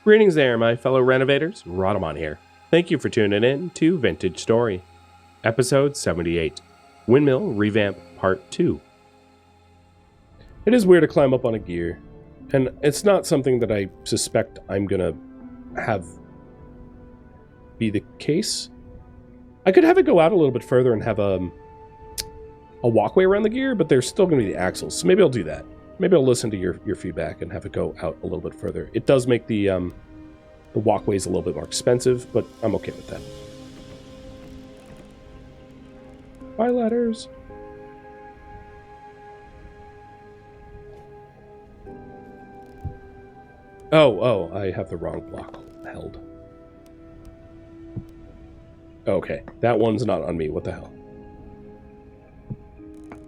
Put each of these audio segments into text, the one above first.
Greetings there, my fellow renovators. Rhadamant here. Thank you for tuning in to Vintage Story, episode 78, Windmill Revamp Part 2. It is weird to climb up on a gear, and it's not something that I suspect I'm gonna have be the case. I could have it go out a little bit further and have a walkway around the gear, but there's still gonna be the axles, so maybe I'll do that. Maybe I'll listen to your feedback and have it go out a little bit further. It does make the walkways a little bit more expensive, but I'm okay with that. Bye, ladders. Oh, I have the wrong block held. Okay, that one's not on me. What the hell?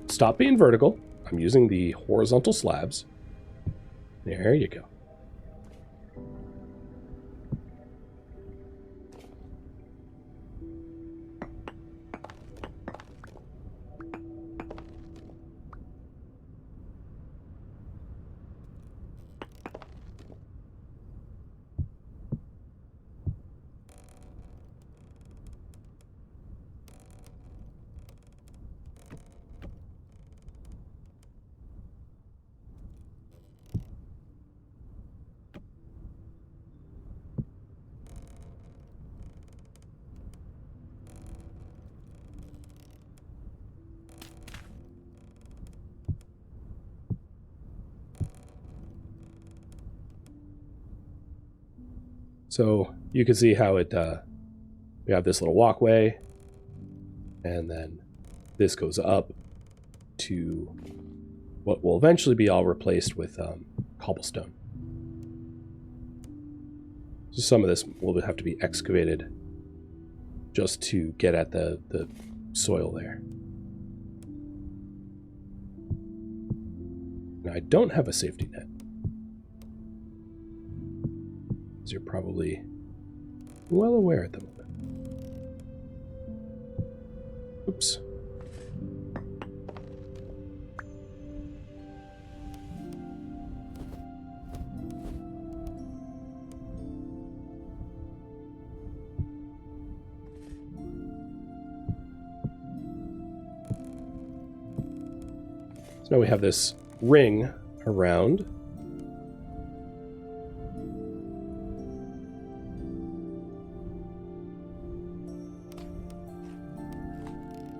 Stop being vertical. I'm using the horizontal slabs. There you go. So you can see how it, we have this little walkway, and then this goes up to what will eventually be all replaced with cobblestone. So some of this will have to be excavated just to get at the soil there. Now I don't have a safety net, as you're probably well aware at the moment. Oops. So now we have this ring around.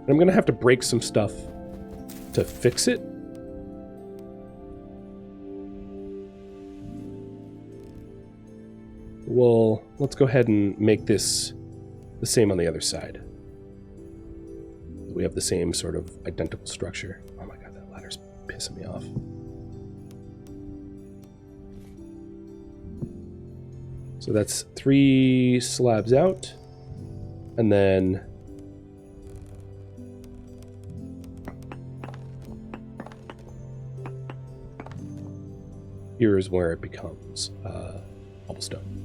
I'm going to have to break some stuff to fix it. Well, let's go ahead and make this the same on the other side. We have the same sort of identical structure. Oh my god, that ladder's pissing me off. So that's 3 slabs out, and then here is where it becomes cobblestone.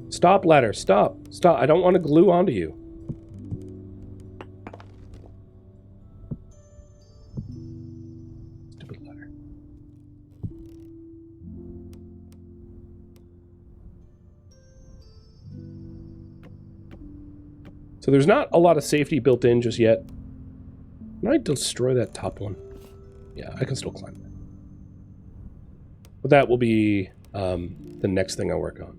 Stop, ladder. Stop. Stop. I don't want to glue onto you. Stupid ladder. So there's not a lot of safety built in just yet. Can I destroy that top one? Yeah, I can still climb that. But that will be the next thing I work on.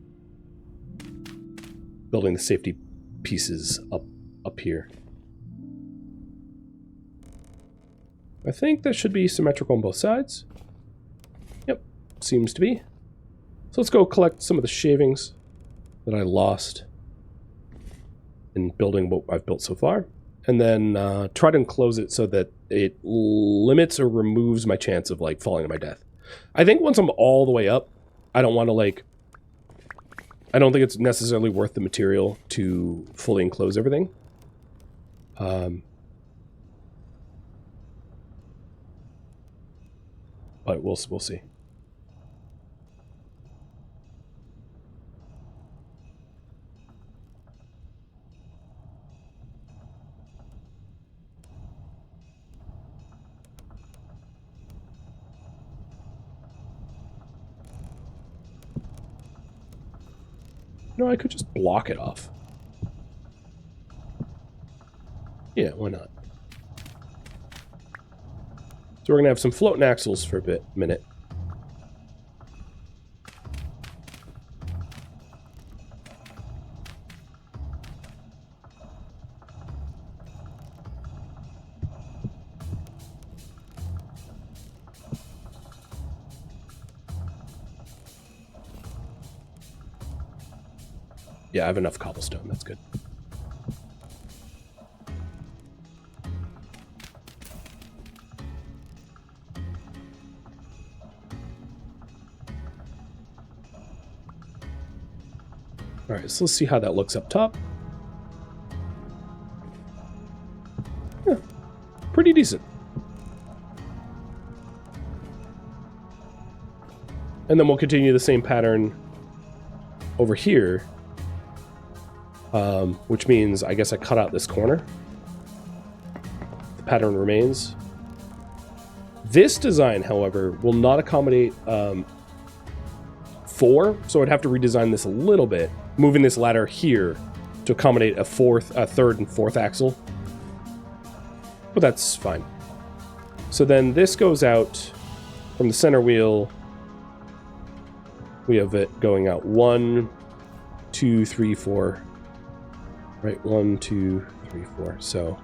Building the safety pieces up here. I think that should be symmetrical on both sides. Yep, seems to be. So let's go collect some of the shavings that I lost in building what I've built so far. And then try to enclose it so that it limits or removes my chance of like falling to my death. I think once I'm all the way up, I don't want to like... I don't think it's necessarily worth the material to fully enclose everything. But we'll see. No, I could just block it off. Yeah, why not? So we're going to have some floating axles for a minute. Yeah, I have enough cobblestone. That's good. All right, so let's see how that looks up top. Yeah, pretty decent. And then we'll continue the same pattern over here, which means I guess I cut out this corner. The pattern remains. This design, however, will not accommodate 4, so I'd have to redesign this a little bit, moving this ladder here to accommodate a third and fourth axle. But that's fine. So then this goes out from the center wheel. We have it going out 1, 2, 3, 4. Right, 1, 2, 3, 4. So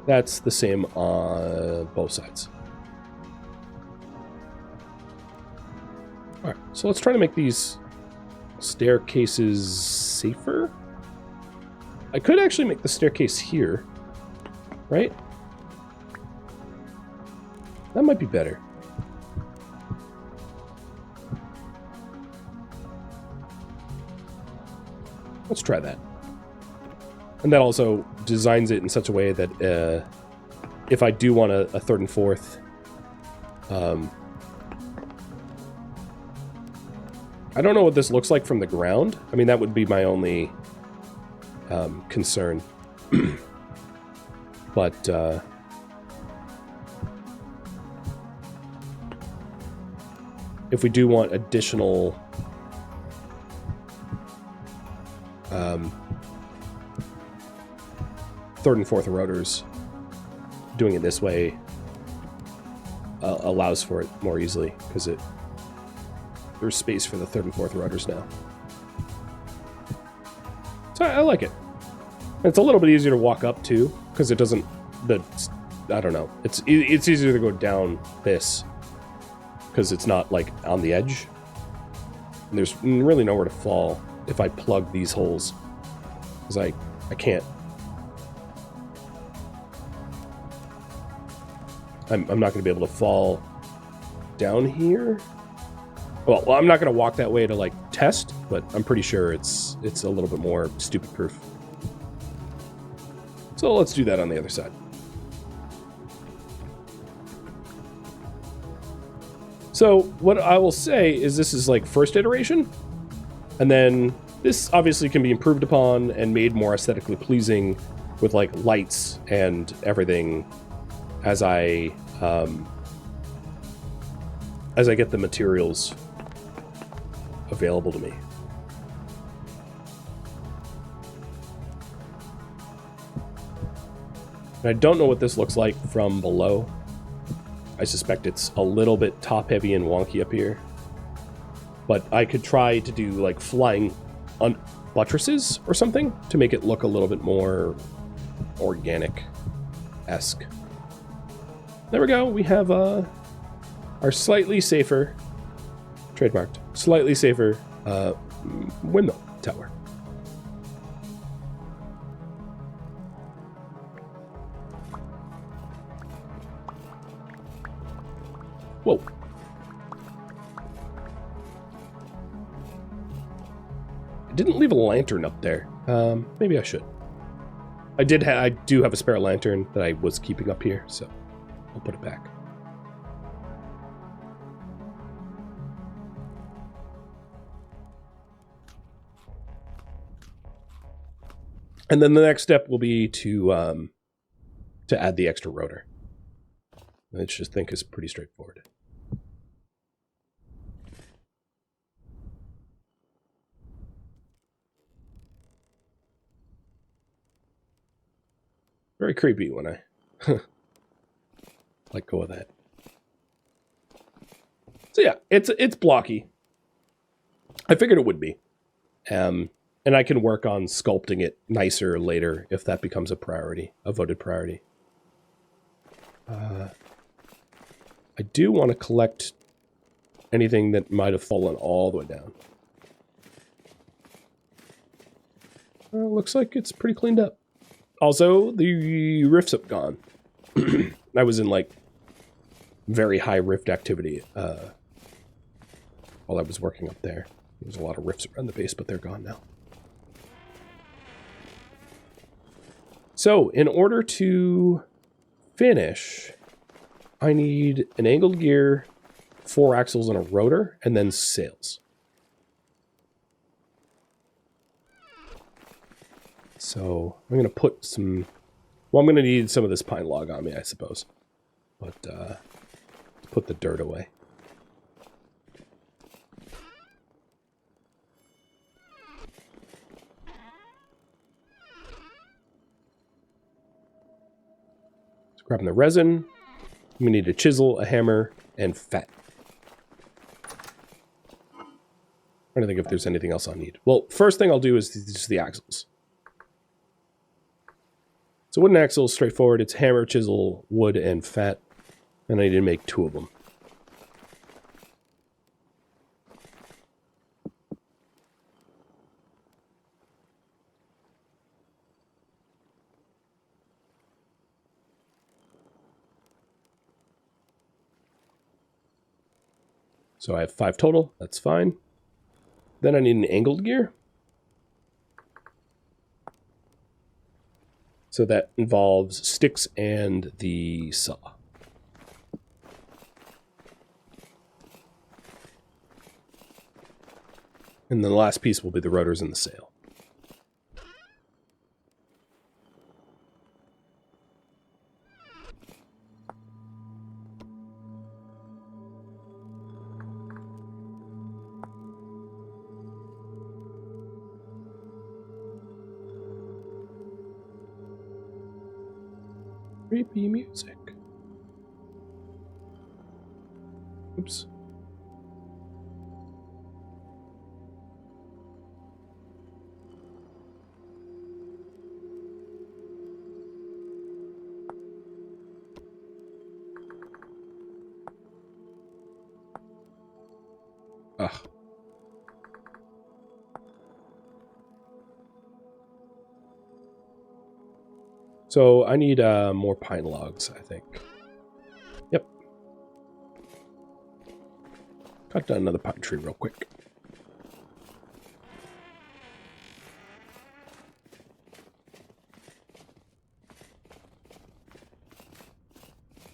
that's the same on both sides. All right, so let's try to make these staircases safer. I could actually make the staircase here, right? That might be better. Let's try that. And that also designs it in such a way that if I do want a third and fourth, I don't know what this looks like from the ground. I mean, that would be my only concern. But if we do want additional third and fourth rotors, doing it this way allows for it more easily, because there's space for the third and fourth rotors now. So I like it. It's a little bit easier to walk up too, because it doesn't. I don't know. It's easier to go down this because it's not like on the edge. And there's really nowhere to fall if I plug these holes, because I can't. I'm not going to be able to fall down here. Well, I'm not going to walk that way to like test, but I'm pretty sure it's a little bit more stupid proof. So let's do that on the other side. So what I will say is this is like first iteration, and then this obviously can be improved upon and made more aesthetically pleasing with like lights and everything as I get the materials available to me. And I don't know what this looks like from below. I suspect it's a little bit top heavy and wonky up here. But I could try to do like flying buttresses or something to make it look a little bit more organic-esque. There we go. We have our slightly safer, trademarked, slightly safer windmill tower. Whoa. I didn't leave a lantern up there. Maybe I should. I do have a spare lantern that I was keeping up here, so I'll put it back. And then the next step will be to add the extra rotor. I just think is pretty straightforward. Very creepy when I let go of that. So yeah, it's blocky. I figured it would be. And I can work on sculpting it nicer later if that becomes a priority, a voted priority. I do want to collect anything that might have fallen all the way down. Looks like it's pretty cleaned up. Also, the rifts have gone. I was in, like, very high rift activity while I was working up there. There's a lot of rifts around the base, but they're gone now. So, in order to finish, I need an angled gear, 4 axles and a rotor, and then sails. So, I'm going to put some... Well, I'm going to need some of this pine log on me, I suppose. But, let's put the dirt away. So, grabbing the resin. We need a chisel, a hammer, and fat. I'm trying to think if there's anything else I need. Well, first thing I'll do is just the axles. So wooden axle is straightforward. It's hammer, chisel, wood, and fat. And I need to make 2 of them. So I have 5 total. That's fine. Then I need an angled gear. So that involves sticks and the saw. And then the last piece will be the rotors and the sail. Creepy music. Oops. Ugh. So I need more pine logs, I think. Yep. Cut down another pine tree real quick.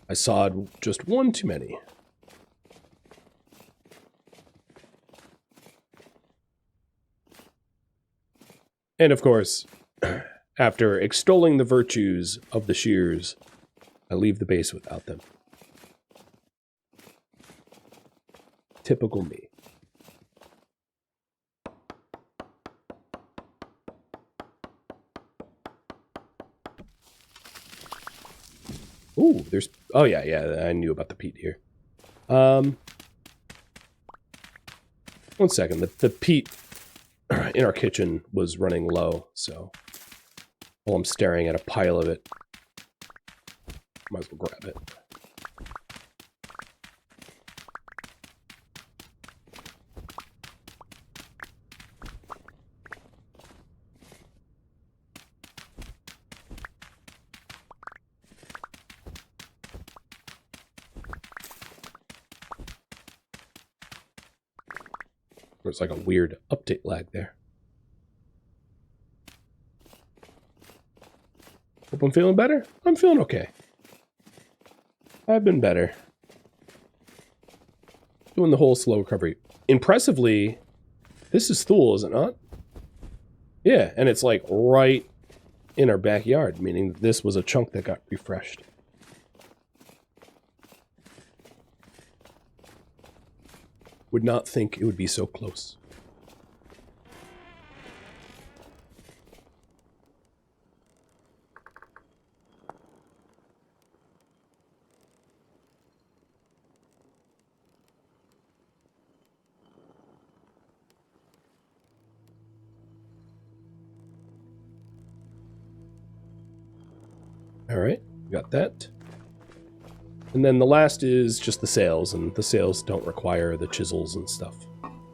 I sawed just one too many. And of course, after extolling the virtues of the shears, I leave the base without them. Typical me. Ooh, there's... Oh, yeah, I knew about the peat here. 1 second. The peat in our kitchen was running low, so while I'm staring at a pile of it, might as well grab it. There's like a weird update lag there. Hope I'm feeling better. I'm feeling okay. I've been better. Doing the whole slow recovery. Impressively, this is Thule, is it not? Yeah, and it's like right in our backyard, meaning this was a chunk that got refreshed. Would not think it would be so close. All right, got that. And then the last is just the sails, and the sails don't require the chisels and stuff.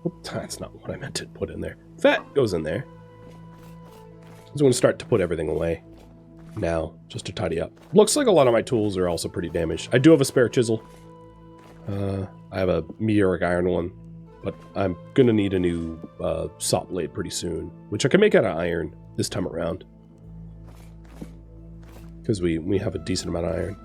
Oops, that's not what I meant to put in there. That goes in there. I'm going to start to put everything away now, just to tidy up. Looks like a lot of my tools are also pretty damaged. I do have a spare chisel. I have a meteoric iron one, but I'm going to need a new saw blade pretty soon, which I can make out of iron this time around. Because we have a decent amount of iron.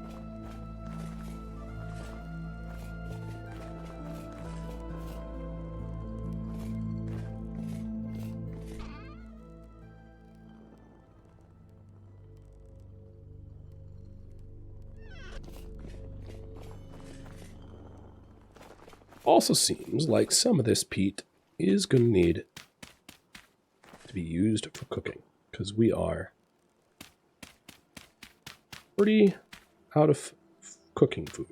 Also seems like some of this peat is going to need to be used for cooking, because we are pretty out of cooking food.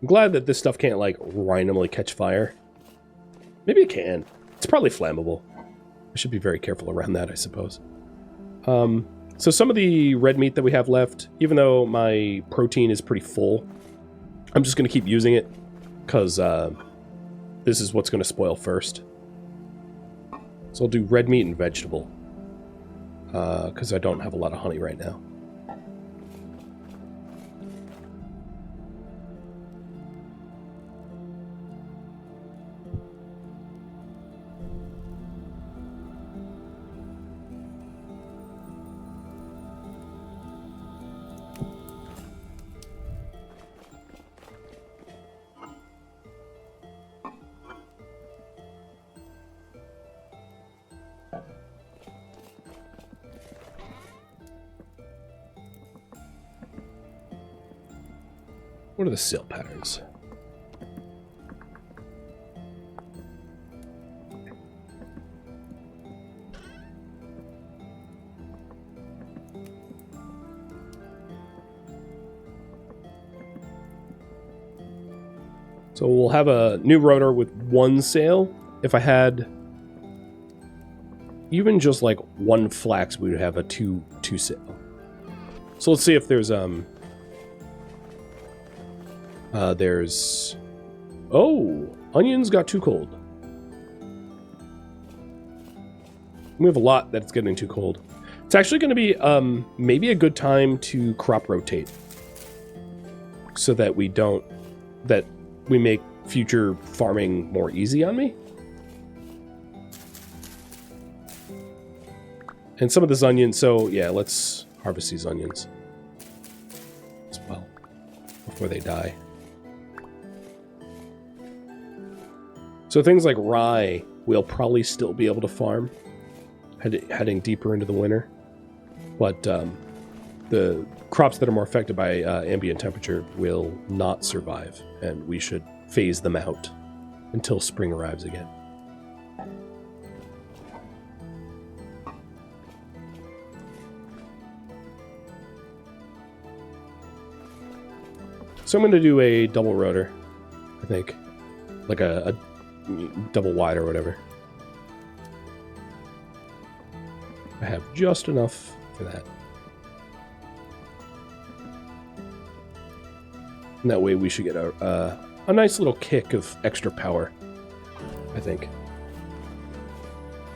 I'm glad that this stuff can't, like, randomly catch fire. Maybe it can. It's probably flammable. I should be very careful around that, I suppose. So some of the red meat that we have left, even though my protein is pretty full, I'm just going to keep using it, because this is what's going to spoil first. So I'll do red meat and vegetable, because I don't have a lot of honey right now. What are the sail patterns? So we'll have a new rotor with one sail. If I had even just like one flax, we would have a two sail. So let's see if there's oh, onions got too cold. We have a lot that's getting too cold. It's actually going to be maybe a good time to crop rotate, so that we make future farming more easy on me. And some of this onion, so yeah, let's harvest these onions as well before they die. So things like rye, we'll probably still be able to farm heading deeper into the winter. But the crops that are more affected by ambient temperature will not survive, and we should phase them out until spring arrives again. So I'm going to do a double rotor, I think. Like a double wide or whatever. I have just enough for that. And that way we should get a nice little kick of extra power, I think.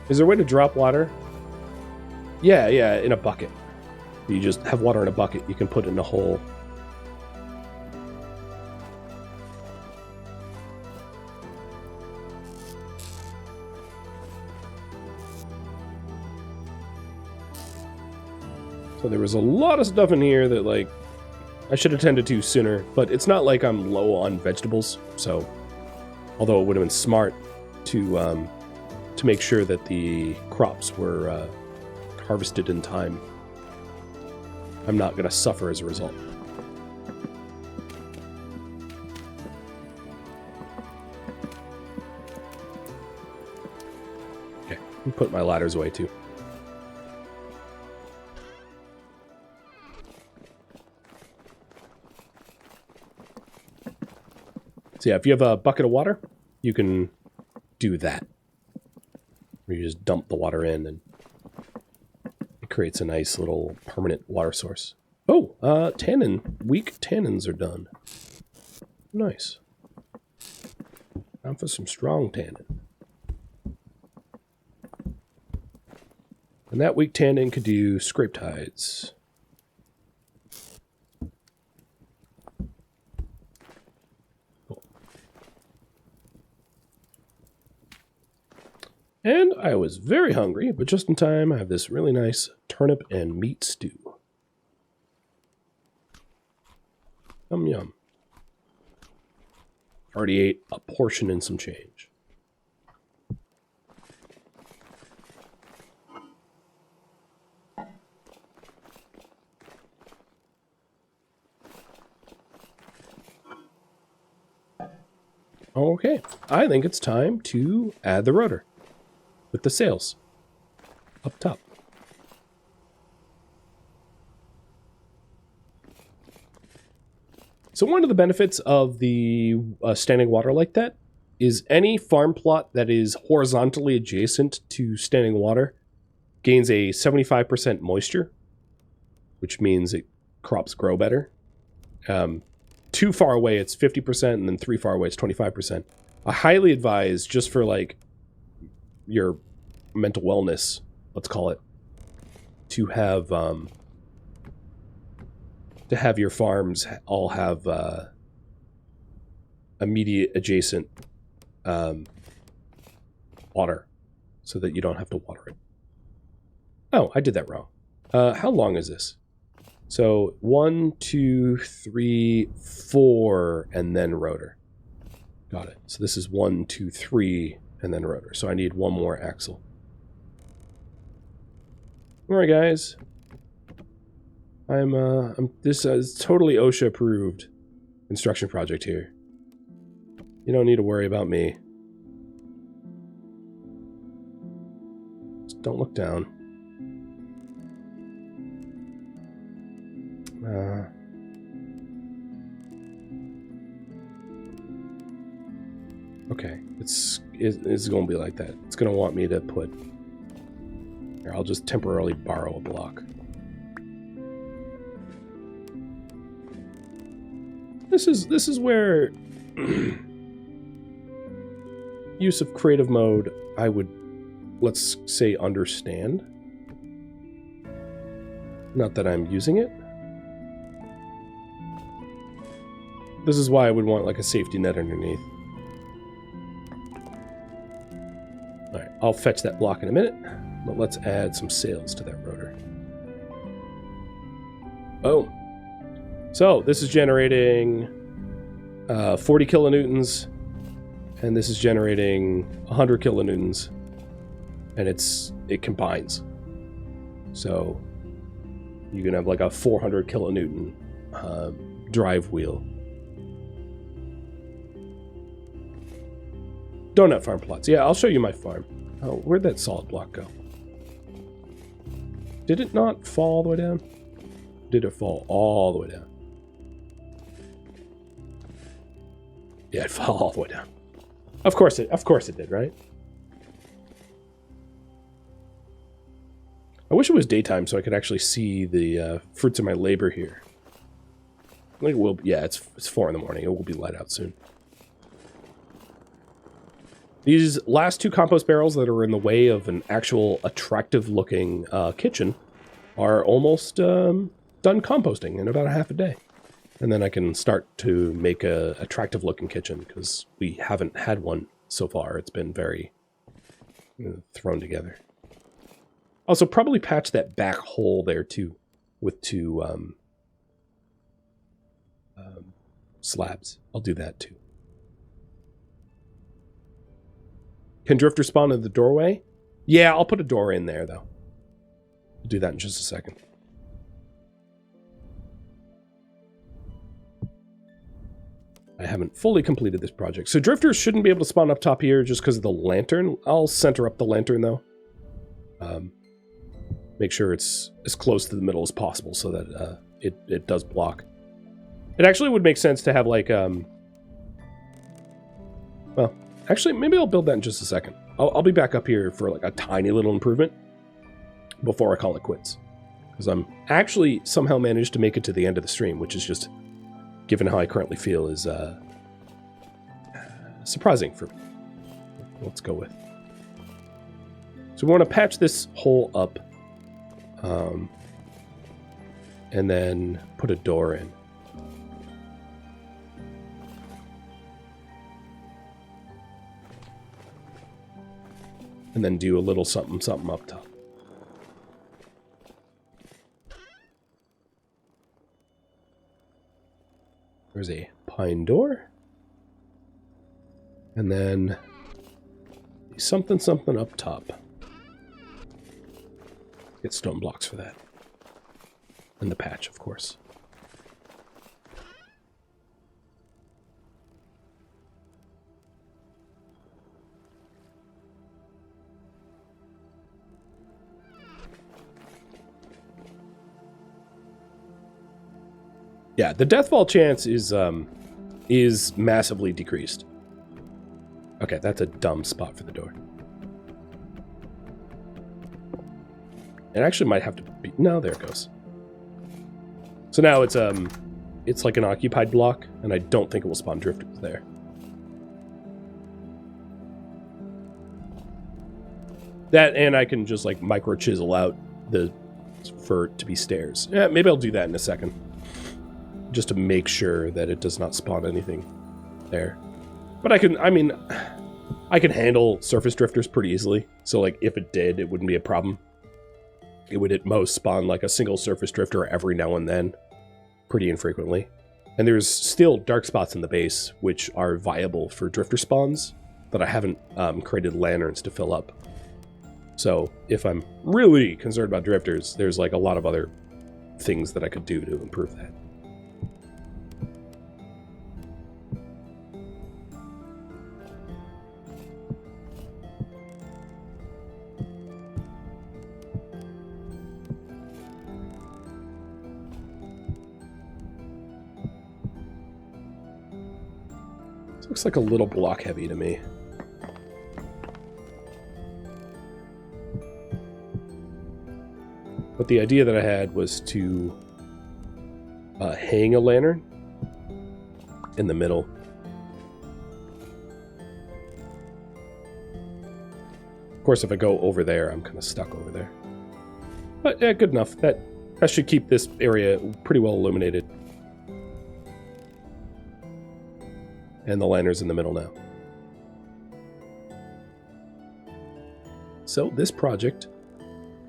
Is there a way to drop water? Yeah, in a bucket. You just have water in a bucket. You can put it in a hole. So there was a lot of stuff in here that, like, I should have tended to sooner, but it's not like I'm low on vegetables, so although it would have been smart to make sure that the crops were harvested in time, I'm not going to suffer as a result. Put my ladders away too. So yeah, if you have a bucket of water, you can do that. Where you just dump the water in and it creates a nice little permanent water source. Oh, tannin. Weak tannins are done. Nice. Time for some strong tannin. And that weak tannin could do scraped hides. Cool. And I was very hungry, but just in time I have this really nice turnip and meat stew. Yum yum. Already ate a portion and some change. Okay, I think it's time to add the rotor with the sails up top. So one of the benefits of the standing water like that is any farm plot that is horizontally adjacent to standing water gains a 75% moisture, which means crops grow better. Too far away, it's 50%, and then 3 far away, it's 25%. I highly advise, just for like your mental wellness, let's call it, to have your farms all have immediate adjacent water, so that you don't have to water it. Oh, I did that wrong. How long is this? So 1, 2, 3, 4, and then rotor. Got it. So this is 1, 2, 3, and then rotor. So I need one more axle. All right, guys. This is totally OSHA approved construction project here. You don't need to worry about me. Just don't look down. Okay, it's going to be like that. It's going to want me to put... Here, I'll just temporarily borrow a block. This is where use of creative mode I would, let's say, understand. Not that I'm using it. This is why I would want like a safety net underneath. Alright, I'll fetch that block in a minute, but let's add some sails to that rotor. Oh. So, this is generating 40 kilonewtons, and this is generating 100 kilonewtons, and it combines. So, you can have like a 400 kilonewton drive wheel. Donut farm plots. Yeah, I'll show you my farm. Oh, where'd that solid block go? Did it not fall all the way down? Did it fall all the way down? Yeah, it fell all the way down. Of course it did, right? I wish it was daytime so I could actually see the fruits of my labor here. I think it will. Yeah, it's 4 in the morning. It will be light out soon. These last 2 compost barrels that are in the way of an actual attractive-looking kitchen are almost done composting in about a half a day. And then I can start to make a attractive-looking kitchen, because we haven't had one so far. It's been very thrown together. Also, probably patch that back hole there, too, with 2 slabs. I'll do that, too. Can Drifter spawn in the doorway? Yeah, I'll put a door in there, though. I'll do that in just a second. I haven't fully completed this project. So Drifters shouldn't be able to spawn up top here just because of the lantern. I'll center up the lantern, though. Make sure it's as close to the middle as possible so that it does block. It actually would make sense to have like, well, actually, maybe I'll build that in just a second. I'll be back up here for like a tiny little improvement before I call it quits. Because I'm actually somehow managed to make it to the end of the stream, which is just, given how I currently feel, is surprising for me. Let's go with. So we want to patch this hole up, and then put a door in. And then do a little something something up top. There's a pine door. And then something something up top. Get stone blocks for that. And the patch, of course. Yeah, the deathfall chance is massively decreased. Okay, that's a dumb spot for the door. It actually might have to be... No, there it goes. So now it's like an occupied block, and I don't think it will spawn drifters there. That, and I can just like micro chisel out for it to be stairs. Yeah, maybe I'll do that in a second. Just to make sure that it does not spawn anything there. But I can handle surface drifters pretty easily. So like if it did, it wouldn't be a problem. It would at most spawn like a single surface drifter every now and then, pretty infrequently. And there's still dark spots in the base, which are viable for drifter spawns, that I haven't created lanterns to fill up. So if I'm really concerned about drifters, there's like a lot of other things that I could do to improve that. Looks like a little block heavy to me. But the idea that I had was to hang a lantern in the middle. Of course, if I go over there, I'm kind of stuck over there. But yeah, good enough. That should keep this area pretty well illuminated. And the lantern's in the middle now. So this project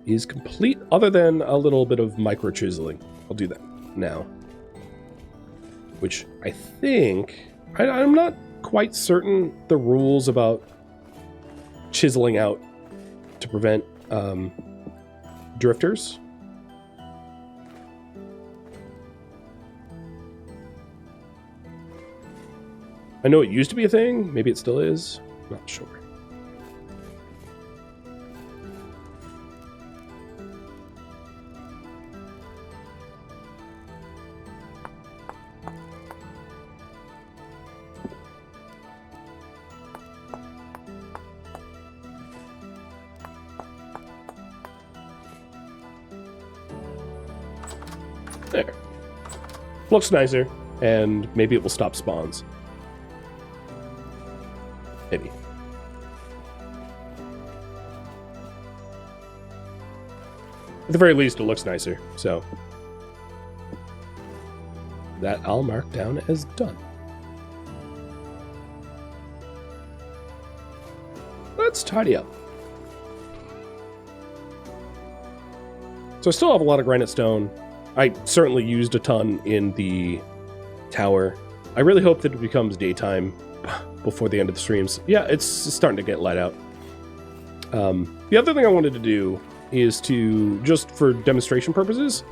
is complete other than a little bit of micro chiseling. I'll do that now. Which I think... I'm not quite certain the rules about chiseling out to prevent drifters. I know it used to be a thing. Maybe it still is. Not sure. There. Looks nicer, and maybe it will stop spawns. Maybe. At the very least, it looks nicer, so that I'll mark down as done. Let's tidy up. So I still have a lot of granite stone. I certainly used a ton in the tower. I really hope that it becomes daytime before the end of the streams. Yeah, it's starting to get light out. The other thing I wanted to do is to, just for demonstration purposes,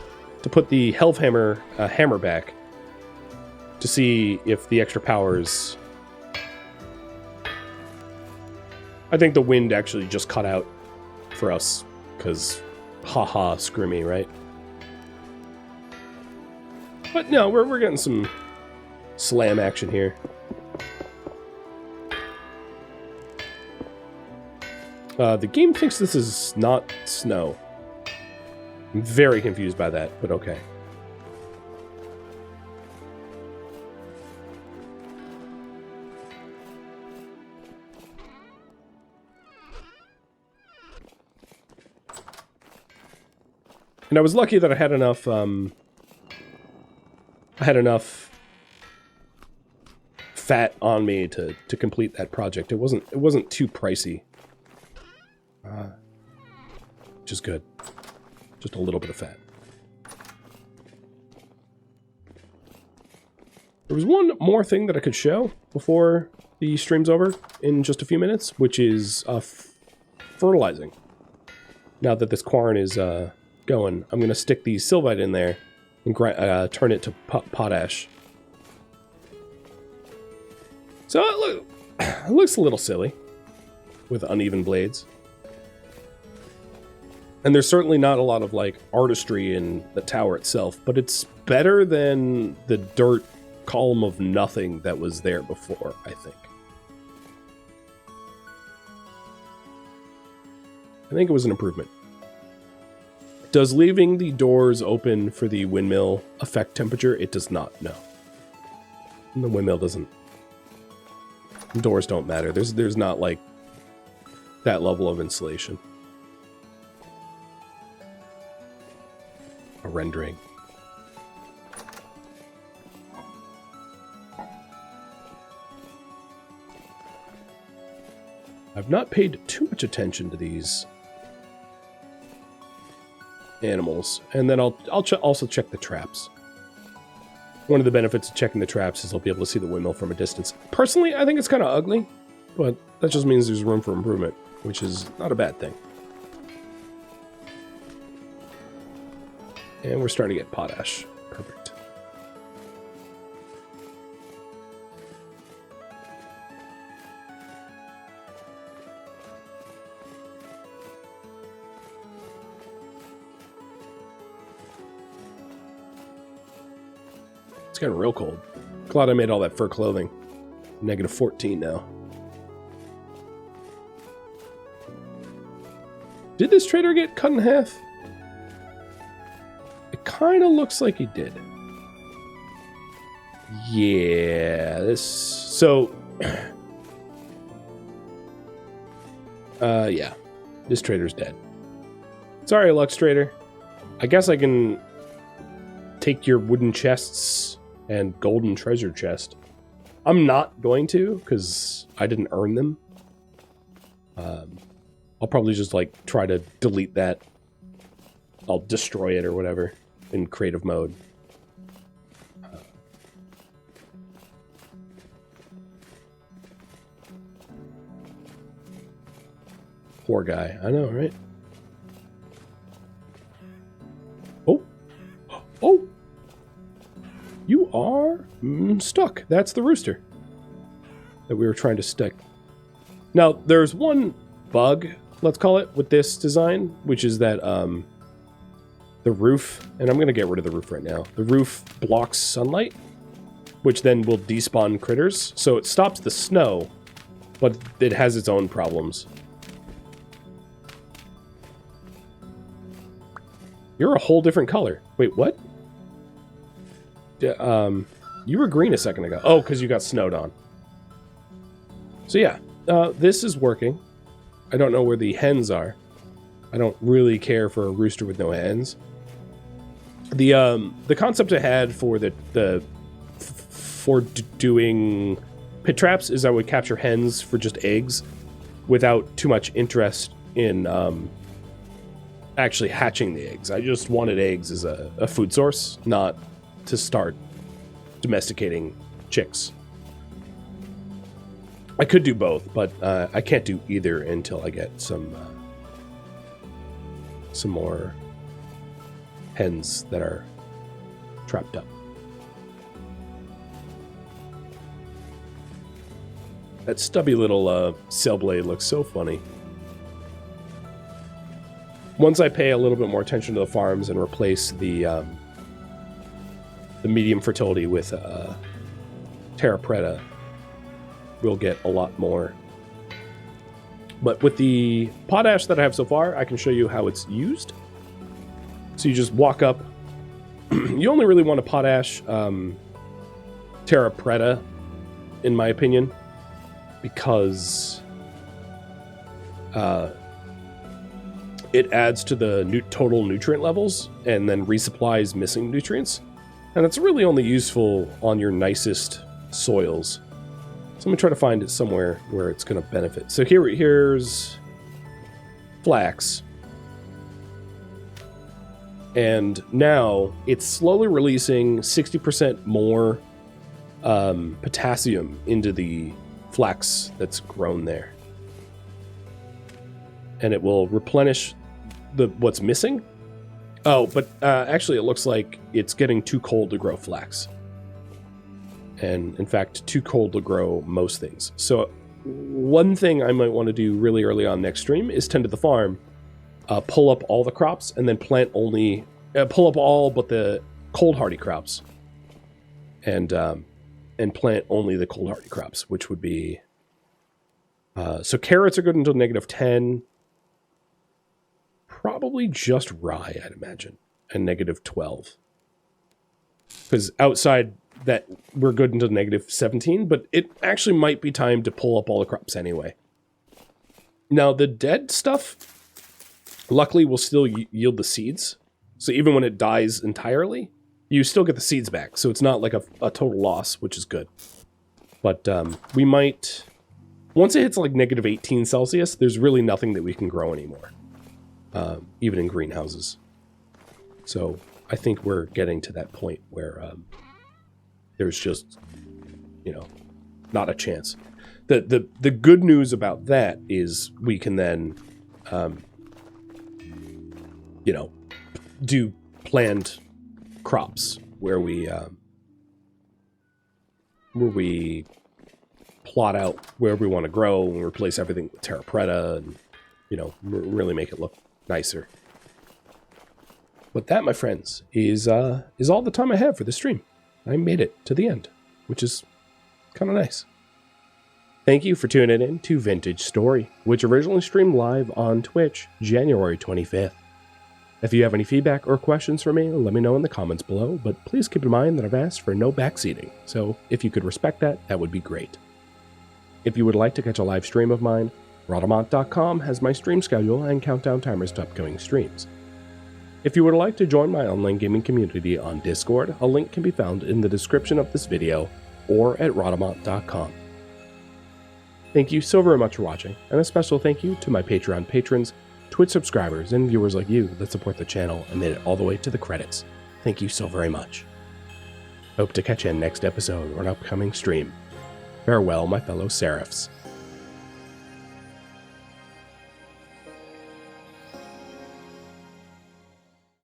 to put the Helvhammer hammer back to see if the extra powers... I think the wind actually just cut out for us because haha, screw me, right? But no, we're getting some slam action here. The game thinks this is not snow. I'm very confused by that, but okay. And I was lucky that I had enough, fat on me to complete that project. It wasn't too pricey. Which is good. Just a little bit of fat. There was one more thing that I could show before the stream's over in just a few minutes, which is fertilizing. Now that this quarren is going, I'm going to stick the sylvite in there and turn it to potash. So it looks a little silly with uneven blades. And there's certainly not a lot of, like, artistry in the tower itself, but it's better than the dirt column of nothing that was there before, I think. I think it was an improvement. Does leaving the doors open for the windmill affect temperature? It does not, no. And the windmill doesn't. The doors don't matter. There's not, like, that level of insulation. A rendering. I've not paid too much attention to these animals, and then I'll also check the traps. One of the benefits of checking the traps is I'll be able to see the windmill from a distance. Personally, I think it's kind of ugly, but that just means there's room for improvement, which is not a bad thing. And we're starting to get potash. Perfect. It's getting real cold. Glad I made all that fur clothing. Negative 14 now. Did this trader get cut in half? Kind of looks like he did. Yeah, this... So... yeah. This trader's dead. Sorry, Lux Trader. I guess I can take your wooden chests and golden treasure chest. I'm not going to, because I didn't earn them. I'll probably just, like, try to delete that. I'll destroy it or whatever in creative mode. Poor guy. I know, right? Oh. Oh. You are stuck. That's the rooster that we were trying to stick. Now, there's one bug, let's call it, with this design, which is that the roof, and I'm going to get rid of the roof right now. The roof blocks sunlight, which then will despawn critters. So it stops the snow, but it has its own problems. You're a whole different color. Wait, what? You were green a second ago. Oh, because you got snowed on. So yeah, this is working. I don't know where the hens are. I don't really care for a rooster with no hens. The concept I had for doing pit traps is I would capture hens for just eggs without too much interest in actually hatching the eggs. I just wanted eggs as a food source, not to start domesticating chicks. I could do both, but I can't do either until I get some more hens that are trapped up. That stubby little sail blade looks so funny. once I pay a little bit more attention to the farms and replace the medium fertility with Terra Preta, we'll get a lot more. But with the potash that I have so far, I can show you how it's used. So you just walk up. You only really want to potash Terra Preta, in my opinion, because it adds to the total nutrient levels and then resupplies missing nutrients. And it's really only useful on your nicest soils. So I'm going to try to find it somewhere where it's going to benefit. So here's flax. And now it's slowly releasing 60% more potassium into the flax that's grown there. And it will replenish what's missing. Oh, but actually it looks like it's getting too cold to grow flax. And in fact, too cold to grow most things. So one thing I might want to do really early on next stream is tend to the farm, pull up all the crops, and then plant only, pull up all but the cold hardy crops. And plant only the cold hardy crops, which would be, so carrots are good until -10. Probably just rye, I'd imagine, and -12. Because outside that, we're good until -17, but it actually might be time to pull up all the crops anyway. Now, the dead stuff, luckily, will still yield the seeds. So even when it dies entirely, you still get the seeds back. So it's not like a total loss, which is good. But we might, once it hits like -18 Celsius, there's really nothing that we can grow anymore. Even in greenhouses. So I think we're getting to that point where there's just, not a chance. The good news about that is we can then, do planned crops where we plot out where we want to grow and replace everything with Terra Preta and, really make it look nicer. But that, my friends, is all the time I have for this stream. I made it to the end, which is kind of nice. Thank you for tuning in to Vintage Story, which originally streamed live on Twitch, January 25th. If you have any feedback or questions for me, let me know in the comments below, but please keep in mind that I've asked for no backseating, so if you could respect that, that would be great. If you would like to catch a live stream of mine, Rhadamant.com has my stream schedule and countdown timers to upcoming streams. If you would like to join my online gaming community on Discord, a link can be found in the description of this video or at Rhadamant.com. Thank you so very much for watching, and a special thank you to my Patreon patrons, Twitch subscribers, and viewers like you that support the channel and made it all the way to the credits. Thank you so very much. Hope to catch you in next episode or an upcoming stream. Farewell, my fellow Seraphs.